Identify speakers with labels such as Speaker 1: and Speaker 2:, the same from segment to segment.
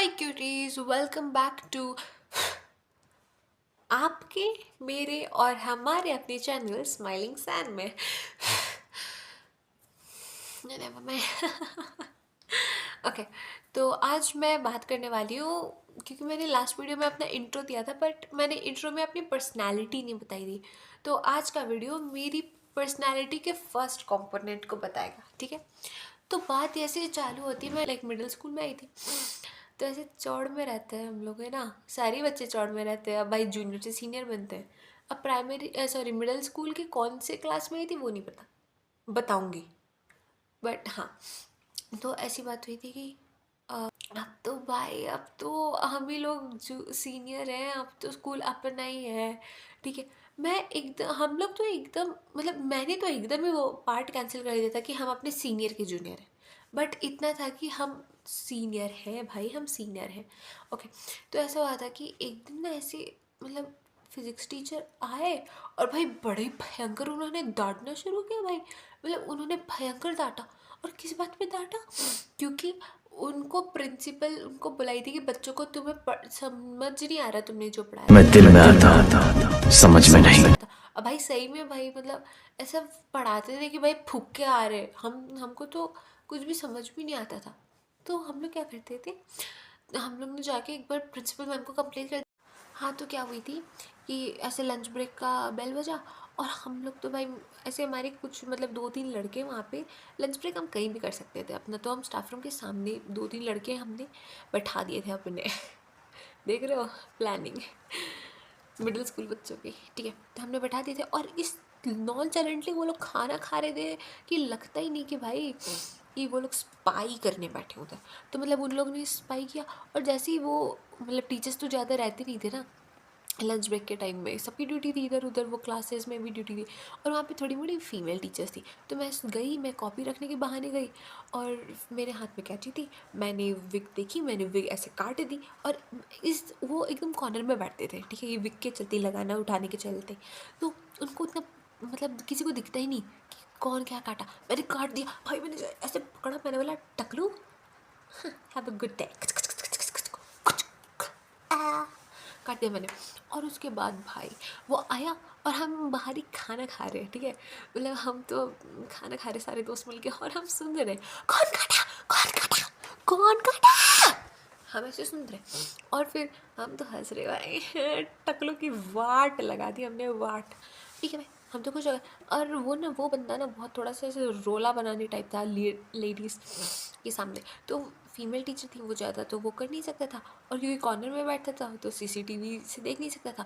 Speaker 1: Hi cuties, welcome back to आपके, मेरे और हमारे अपने चैनल स्माइलिंग सैन में। ओके, तो आज मैं बात करने वाली हूँ क्योंकि मैंने लास्ट वीडियो में अपना इंट्रो दिया था, बट मैंने इंट्रो में अपनी पर्सनालिटी नहीं बताई थी। तो आज का वीडियो मेरी पर्सनालिटी के फर्स्ट कंपोनेंट को बताएगा, ठीक है। तो बात ऐसे चालू होती है, मैं मिडिल स्कूल में आई थी, तो ऐसे चौड़ में रहते हैं हम लोग, है ना। सारे बच्चे चौड़ में रहते हैं। अब भाई जूनियर से सीनियर बनते हैं। अब मिडिल स्कूल की कौन से क्लास में आई थी वो नहीं पता, बताऊंगी। बट हाँ, तो ऐसी बात हुई थी कि अब तो भाई, अब तो हम ही लोग जो सीनियर हैं, अब तो स्कूल अपना ही है, ठीक है। मैं एकदम हम लोग तो एकदम मैंने तो एकदम ही वो पार्ट कैंसिल कर दिया था कि हम अपने सीनियर के जूनियर हैं। बट इतना था कि हम सीनियर हैं भाई, हम सीनियर हैं। ओके, तो ऐसा हुआ था कि एक दिन ना ऐसे फिजिक्स टीचर आए और भाई बड़े भयंकर उन्होंने डांटना शुरू किया भाई। उन्होंने भयंकर डांटा। और किस बात पे डांटा? क्योंकि उनको प्रिंसिपल उनको बुलाई थी कि बच्चों को तुम्हें समझ नहीं आ रहा, तुमने जो पढ़ाया
Speaker 2: मैं दिल में आता समझ में नहीं।
Speaker 1: अब भाई सही में भाई ऐसा पढ़ाते थे कि भाई फूक के आ रहे हमको तो कुछ भी समझ भी नहीं आता था। तो हम लोग क्या करते थे, हम लोग ने जाके एक बार प्रिंसिपल मैम को कंप्लेन कर। हाँ, तो क्या हुई थी कि ऐसे लंच ब्रेक का बेल बजा और हम लोग तो भाई ऐसे हमारे कुछ 2-3 लड़के वहाँ पे, लंच ब्रेक हम कहीं भी कर सकते थे अपना, तो हम स्टाफ रूम के सामने 2-3 लड़के हमने बैठा दिए थे अपने। देख रहे हो प्लानिंग मिडिल स्कूल बच्चों की, ठीक है। तो हमने बैठा दिए थे और इस नॉन चैलेंटली वो लोग खाना खा रहे थे कि लगता ही नहीं कि भाई कि वो लोग स्पाई करने बैठे होते। तो उन लोगों ने स्पाई किया। और जैसे ही वो टीचर्स तो ज़्यादा रहते नहीं थे ना लंच ब्रेक के टाइम में, सबकी ड्यूटी थी इधर उधर, वो क्लासेस में भी ड्यूटी थी। और वहाँ पे थोड़ी मोड़ी फीमेल टीचर्स थी। तो मैं कॉपी रखने के बहाने गई और मेरे हाथ में कैंची थी। मैंने विग देखी, मैंने विग ऐसे काट दी। और वो एकदम कॉर्नर में बैठते थे, ठीक है, ये विग के चलते लगाना उठाने के चलते। तो उनको उतना किसी को दिखता ही नहीं कि कौन क्या काटा। मैंने काट दिया भाई, मैंने ऐसे पकड़ा, मैंने बोला टकलू हैव अ गुड डे, काट दिया मैंने। और उसके बाद भाई वो आया और हम बाहर ही खाना खा रहे हैं, ठीक है। हम तो खाना खा रहे सारे दोस्त मिलके और हम सुन रहे कौन काटा, कौन काटा, कौन काटा, हम ऐसे सुन रहे। और फिर हम तो हंस रहे भाई। टकलों की वाट लगा दी हमने, वाट, ठीक है भाई। हम तो कुछ और वो बंदा ना बहुत थोड़ा सा ऐसे रोला बनाने टाइप था लेडीज़ के सामने। तो फीमेल टीचर थी वो, ज़्यादा तो वो कर नहीं सकता था। और क्योंकि कॉर्नर में बैठता था तो सीसीटीवी से देख नहीं सकता था।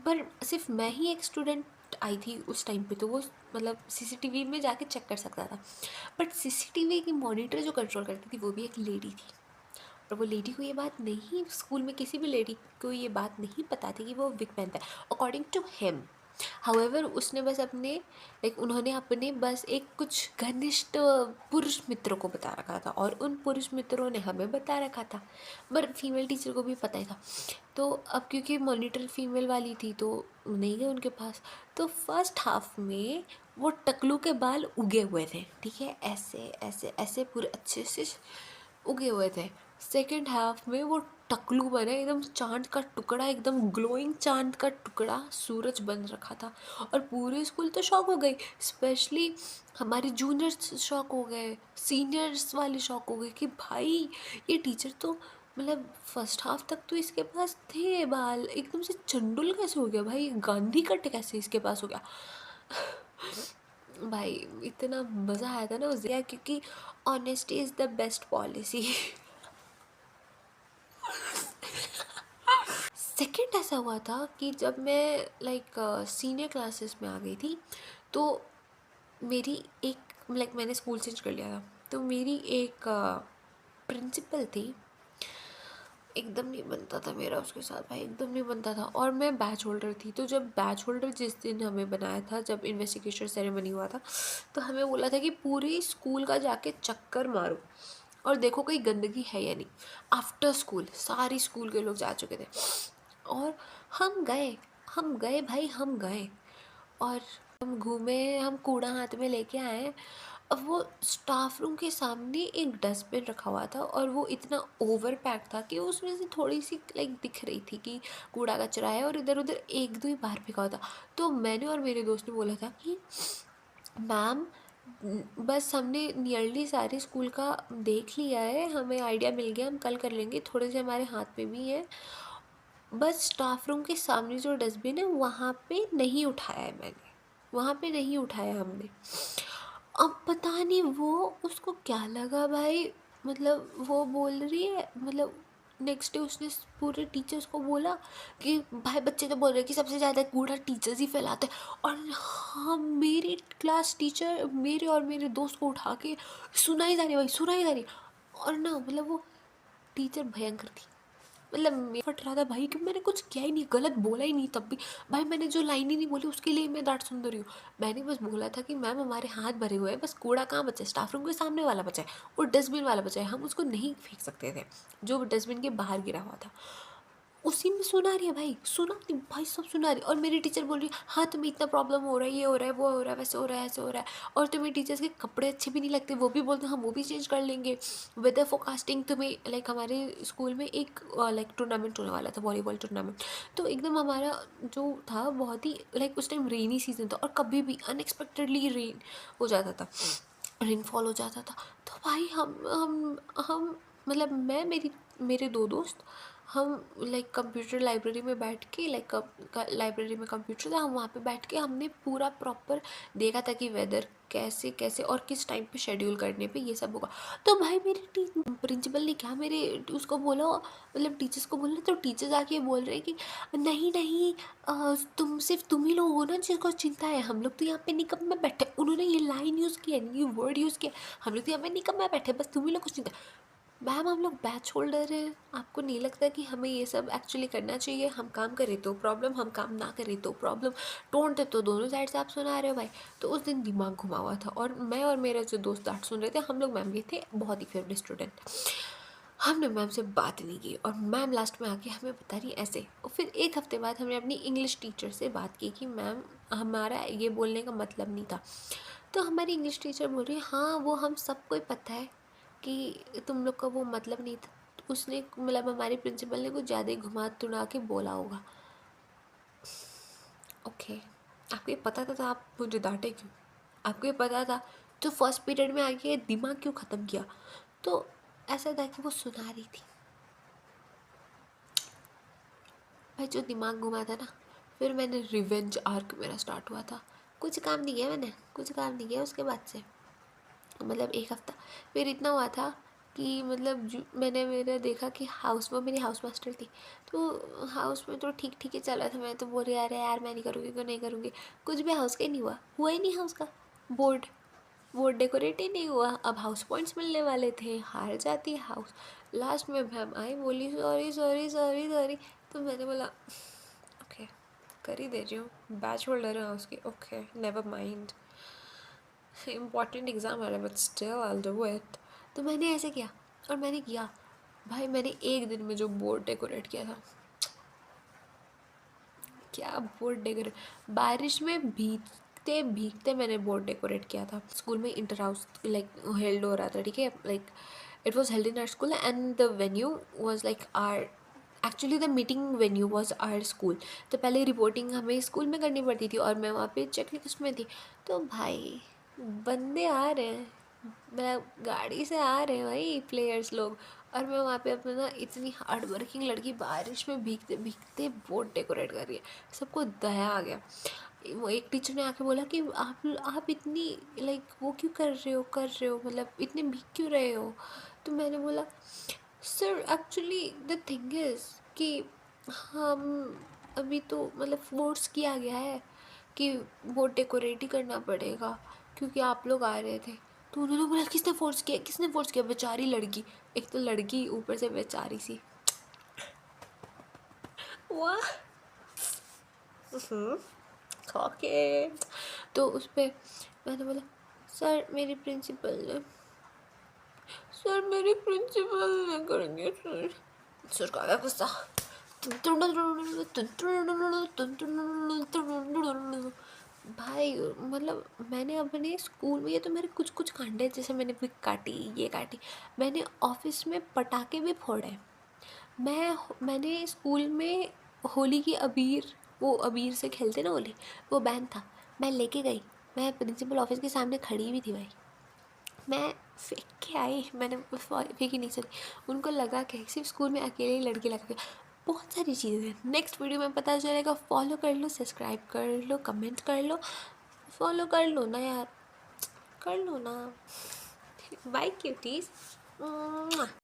Speaker 1: पर सिर्फ मैं ही एक स्टूडेंट आई थी उस टाइम पे, तो वो सीसीटीवी में जाके चेक कर सकता था। बट सीसीटीवी की मॉनिटर जो कंट्रोल करती थी वो भी एक लेडी थी। और वो लेडी को ये बात नहीं, स्कूल में किसी भी लेडी को ये बात नहीं पता थी कि वो विग पहनता है अकॉर्डिंग टू हिम। हाउएवर उसने बस अपने उन्होंने अपने बस एक कुछ घनिष्ठ पुरुष मित्रों को बता रखा था और उन पुरुष मित्रों ने हमें बता रखा था। पर फीमेल टीचर को भी पता ही था। तो अब क्योंकि मॉनिटर फीमेल वाली थी तो नहीं गए उनके पास। तो फर्स्ट हाफ में वो टकलू के बाल उगे हुए थे, ठीक है, ऐसे ऐसे ऐसे पूरे अच्छे से उगे हुए थे। सेकेंड हाफ में वो टकलू बने एकदम चांद का टुकड़ा, एकदम ग्लोइंग चांद का टुकड़ा, सूरज बन रखा था। और पूरे स्कूल तो शॉक हो गई, स्पेशली हमारे जूनियर्स शॉक हो गए, सीनियर्स वाले शॉक हो गए कि भाई ये टीचर तो फर्स्ट हाफ तक तो इसके पास थे बाल, एकदम से चंडुल कैसे हो गया भाई, गांधी कट कैसे इसके पास हो गया। भाई इतना मज़ा आया था ना उस दिन, क्योंकि honesty is the best policy. Second ऐसा हुआ था कि जब मैं सीनियर क्लासेस में आ गई थी तो मेरी एक मैंने स्कूल चेंज कर लिया था। तो मेरी एक प्रिंसिपल थी, एकदम नहीं बनता था मेरा उसके साथ भाई, एकदम नहीं बनता था। और मैं बैच होल्डर थी, तो जब बैच होल्डर जिस दिन हमें बनाया था, जब इन्वेस्टिगेशन सेरेमनी हुआ था, तो हमें बोला था कि पूरी स्कूल का जाके चक्कर मारो और देखो कोई गंदगी है या नहीं। आफ्टर स्कूल सारी स्कूल के लोग जा चुके थे और हम गए भाई, हम गए और हम घूमे, हम कूड़ा हाथ में लेके आए अब वो स्टाफ रूम के सामने एक डस्टबिन रखा हुआ था और वो इतना ओवर पैक था कि उसमें से थोड़ी सी लाइक दिख रही थी कि कूड़ा कचरा है, और इधर उधर एक दो ही बाहर फेंका हुआ था। तो मैंने और मेरे दोस्त ने बोला था कि मैम, बस हमने नियरली सारे स्कूल का देख लिया है, हमें आइडिया मिल गया, हम कल कर लेंगे, थोड़े से हमारे हाथ में भी है, बस स्टाफ रूम के सामने जो डस्टबिन है वहाँ पे नहीं उठाया है मैंने, वहाँ पे नहीं उठाया हमने। अब पता नहीं वो उसको क्या लगा भाई, मतलब वो बोल रही है, मतलब नेक्स्ट डे उसने पूरे टीचर्स को बोला कि भाई बच्चे तो बोल रहे हैं कि सबसे ज़्यादा कूड़ा टीचर्स ही फैलाते हैं, और हाँ मेरी क्लास टीचर मेरे और मेरे दोस्त को उठा के सुनाई जा रही भाई, सुनाई जा रही। और ना मतलब वो टीचर भयंकर थी, मतलब मैं फट रहा था भाई कि मैंने कुछ किया ही नहीं, गलत बोला ही नहीं तब भी भाई, मैंने जो लाइन ही नहीं बोली उसके लिए मैं डांट सुन रही हूँ। मैंने बस बोला था कि मैम हमारे हाथ भरे हुए हैं, बस कूड़ा कहाँ बचा है, स्टाफ रूम के सामने वाला बचा है और डस्टबिन वाला बचा है, हम उसको नहीं फेंक सकते थे जो डस्टबिन के बाहर गिरा हुआ था। उसी में सुना रही है भाई, सुना नहीं भाई, सब सुना रही है। और मेरी टीचर बोल रही है हाँ तुम्हें इतना प्रॉब्लम हो रहा है, ये हो रहा है, वो हो रहा है, वैसे हो रहा है, ऐसे हो रहा है, और तुम्हें टीचर्स के कपड़े अच्छे भी नहीं लगते, वो भी बोलते हम वो भी चेंज कर लेंगे। वेदर फोरकास्टिंग तुम्हें लाइक हमारे स्कूल में एक लाइक टूर्नामेंट होने वाला था, वॉलीबॉल टूर्नामेंट, तो एकदम हमारा जो था बहुत ही लाइक उस टाइम रेनी सीजन था और कभी भी अनएक्सपेक्टेडली रेन हो जाता था, रेनफॉल हो जाता था। तो भाई हम मतलब मैं मेरे दो दोस्त, हम लाइक कंप्यूटर लाइब्रेरी में बैठ के लाइक लाइब्रेरी में कंप्यूटर था, हम वहाँ पे बैठ के हमने पूरा प्रॉपर देखा था कि वेदर कैसे कैसे और किस टाइम पे शेड्यूल करने पे ये सब होगा। तो भाई मेरी प्रिंसिपल ने क्या मेरे उसको बोला, मतलब टीचर्स को बोला, तो टीचर्स आके बोल रहे हैं कि नहीं नहीं, तुम सिर्फ तुम ही लोग हो ना जिसको चिंता है, हम लोग तो यहाँ पे निकम में बैठे, उन्होंने ये लाइन यूज़ किया, ये वर्ड यूज़ किया, हम लोग तो यहाँ पे निकम में बैठे, बस तुम ही लोग को चिंता। मैम हम लोग बैच होल्डर हैं, आपको नहीं लगता कि हमें ये सब एक्चुअली करना चाहिए, हम काम करें तो प्रॉब्लम, हम काम ना करें तो प्रॉब्लम, टोन दे तो दोनों साइड से आप सुना रहे हो भाई। तो उस दिन दिमाग घुमा हुआ था और मैं और मेरा जो दोस्त डांट सुन रहे थे, हम लोग मैम के थे बहुत ही फेवरेट स्टूडेंट। हमने मैम से बात नहीं की और मैम लास्ट में आके हमें बता रही ऐसे। और फिर एक हफ्ते बाद हमने अपनी इंग्लिश टीचर से बात की कि मैम हमारा ये बोलने का मतलब नहीं था। तो हमारी इंग्लिश टीचर बोल रही है हाँ वो हम सबको ही पता है कि तुम लोग का वो मतलब नहीं था, उसने मतलब हमारी प्रिंसिपल ने कुछ ज़्यादा ही घुमा तुड़ा के बोला होगा। ओके, आपको ये पता था तो आप मुझे डांटे क्यों? आपको ये पता था तो फर्स्ट पीरियड में आके दिमाग क्यों ख़त्म किया? तो ऐसा था कि वो सुना रही थी भाई, जो दिमाग घुमा था ना। फिर मैंने रिवेंज आर्क मेरा स्टार्ट हुआ था, कुछ काम नहीं किया मैंने, कुछ काम नहीं किया उसके बाद से, मतलब एक हफ्ता। फिर इतना हुआ था कि मतलब मैंने मेरा देखा कि हाउस में मेरी हाउस मास्टर थी, तो हाउस में तो ठीक ठीक ही चल रहा था, मैं तो बोल रही यार यार मैं नहीं करूँगी, क्यों नहीं करूँगी, कुछ भी हाउस का ही नहीं हुआ, हुआ ही नहीं हाउस का, बोर्ड बोर्ड डेकोरेट ही नहीं हुआ। अब हाउस पॉइंट्स मिलने वाले थे, हार जाती हाउस। लास्ट में मैम आई, बोली सॉरी सॉरी सॉरी सॉरी, तो मैंने बोला ओके कर ही दे रही हूँ, बैच होल्डर है उसकी, okay never mind, important exam आ रहा है but still I do it. तो मैंने ऐसे किया और मैंने किया भाई, मैंने एक दिन में जो बोर्ड डेकोरेट किया था, क्या बोर्ड डेकोरेट, बारिश में भीगते भीगते मैंने बोर्ड डेकोरेट किया था। स्कूल में इंटर हाउस लाइक हेल्ड हो रहा था, ठीक है, like it was held in our school and the venue was like our, actually the meeting venue was our school. तो पहले रिपोर्टिंग हमें स्कूल में करनी पड़ती थी और मैं वहाँ पे चेकलिस्ट में थी। तो भाई बंदे आ रहे हैं, मतलब गाड़ी से आ रहे हैं भाई प्लेयर्स लोग, और मैं वहाँ पे अपना इतनी हार्ड वर्किंग लड़की बारिश में भीगते भीगते बोर्ड डेकोरेट कर रही है। सबको दया आ गया। वो एक टीचर ने आके बोला कि आप इतनी लाइक वो क्यों कर रहे हो, मतलब इतने भीग क्यों रहे हो? तो मैंने बोला sir actually the thing is कि हम अभी तो मतलब फोर्स किया गया है कि वो डेकोरेट ही करना पड़ेगा क्योंकि आप लोग आ रहे थे। तो उन्होंने बोला किसने फोर्स किया, किसने फोर्स किया? बेचारी लड़की, एक तो लड़की ऊपर से बेचारी सी। वाह। ओके। तो उस पर मैंने बोला सर मेरी प्रिंसिपल ने, सर मेरी प्रिंसिपल ने करेंगे सर। सर का आया गुस्सा, भाई मतलब मैंने अपने स्कूल में, ये तो मेरे कुछ कुछ कांड है, जैसे मैंने विक काटी, ये काटी, मैंने ऑफिस में पटाखे भी फोड़े हैं। मैंने स्कूल में होली की अबीर, वो अबीर से खेलते ना होली, वो बैन था, मैं लेके गई, मैं प्रिंसिपल ऑफिस के सामने खड़ी हुई थी भाई, मैं फेंक के आई, मैंने फेंकी नहीं, सॉरी, उनको लगा कि सिर्फ स्कूल में अकेले ही लड़के लगा के। बहुत सारी चीज़ें हैं, नेक्स्ट वीडियो में पता चलेगा। फॉलो कर लो, सब्सक्राइब कर लो, कमेंट कर लो, फॉलो कर लो ना यार, कर लो ना। Bye cuties.